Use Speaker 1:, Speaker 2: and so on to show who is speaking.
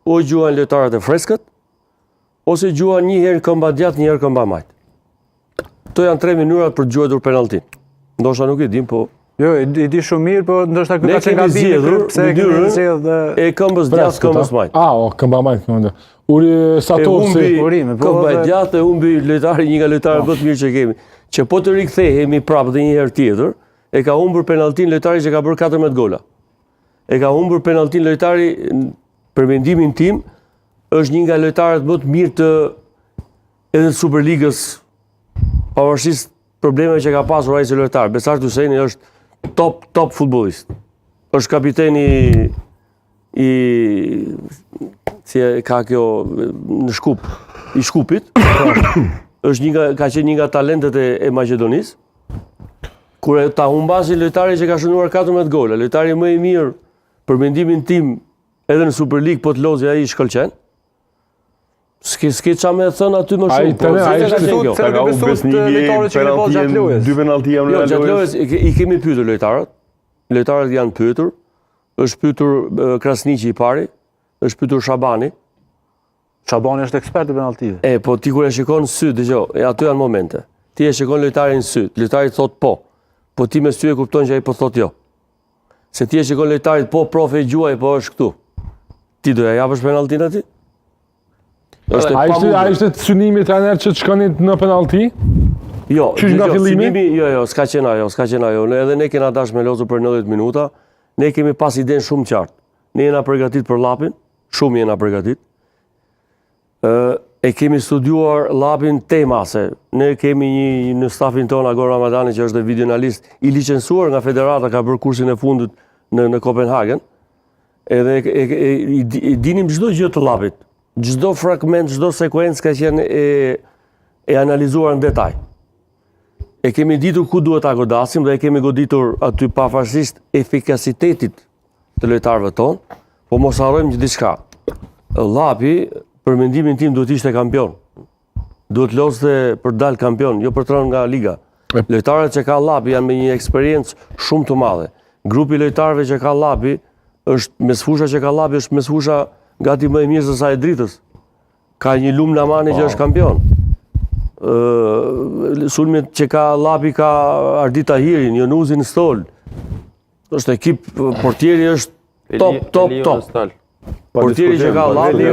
Speaker 1: o gjuan lojtarët e freskët, ose gjuan një herë këmba djathtë, një herë këmba majt. Këto janë 3 mënyrat për të gjuajtur penalltin. Ndoshta nuk e dim, po
Speaker 2: jo, i di shumë mirë, po ndoshta ky ka
Speaker 1: kemi zgjedhur mënyrën e këmbës djathtë, këmbës majt.
Speaker 3: Këmba majt, këmba.
Speaker 1: Këmba e djathtë e humbi lojtari, një nga lojtarët më të mirë që kemi. Që po të rikthehemi prapë dhe një herë tjetër, e ka humbur penalltin lojtari që ka bërë 14 gola. E ka humbur penalltin lojtari, për mendimin tim, është një nga lojtarët më të mirë edhe të Superligës, pavarësisht problemeve që ka pasur ai si lojtar. Besart Husseini është top futbollist. Është kapiteni si ka kjo në Shkup, i Shkupit. Ka qenë një nga talentet e Maqedonisë. Kur ta humbasi lojtari që ka shënuar 14 gola, lojtari më i mirë për mendimin tim edhe në Superligë, po të lozi ai i shkëlqen. S'ke qa me thënë aty më shumë.
Speaker 4: Dy penalti janë
Speaker 1: gjatë lojës. I kemi pyetur lojtarët. Lojtarët janë pyetur. Është pyetur Krasniqi i pari, është pyetur Shabani.
Speaker 2: Shabani është ekspert i penaltive.
Speaker 1: Po ti kur e shikon në sy, dëgjoj, aty janë momente. Ti e shikon lojtarin në sy, lojtari thot po. Po ti me sy e kupton që ai po thot jo. Se ti e shikon lojtarit po profe gjuaj, po është këtu. Ti do ja japësh penalltin aty?
Speaker 3: A ishte të synimi trajner që të shkonit në penalti?
Speaker 1: Jo,
Speaker 3: synimi?
Speaker 1: Jo, s'ka qenë ajo. Edhe ne kena dash me lozu për 90 minuta, ne kemi pas iden shumë qartë. Ne jena përgatit për Llapin, shumë jena përgatit. E kemi studiuar Llapin temase. Ne kemi në stafin tonë Agor Ramadani, që është videoanalist i licencuar nga federata, ka bërë kursin e fundit në Kopenhagen. Edhe i dinim çdo gjë të Llapit. Çdo fragment, çdo sekuencë ka qenë e analizuar në detaj. E kemi ditur ku duhet ta godasim dhe e kemi goditur aty pavarësisht efikasitetit të lojtarëve tonë, po mos harrojmë që diçka. Llapi, për mendimin tim, duhet ishte kampion. Duhet lozte për dal kampion, jo për të rënë nga liga. Lojtarët që ka Llapi janë me një eksperiencë shumë të madhe. Grupi lojtarëve që ka Llapi mesfusha që ka Llapi është mesfusha gati më e mirë se sa e dritës. Ka një Lum Namani që është kampion. Sulmet që ka Llapi ka Ardit Tahirin, Jonuzin Stol. Është ekip, portieri është top. Portieri që ka Llapi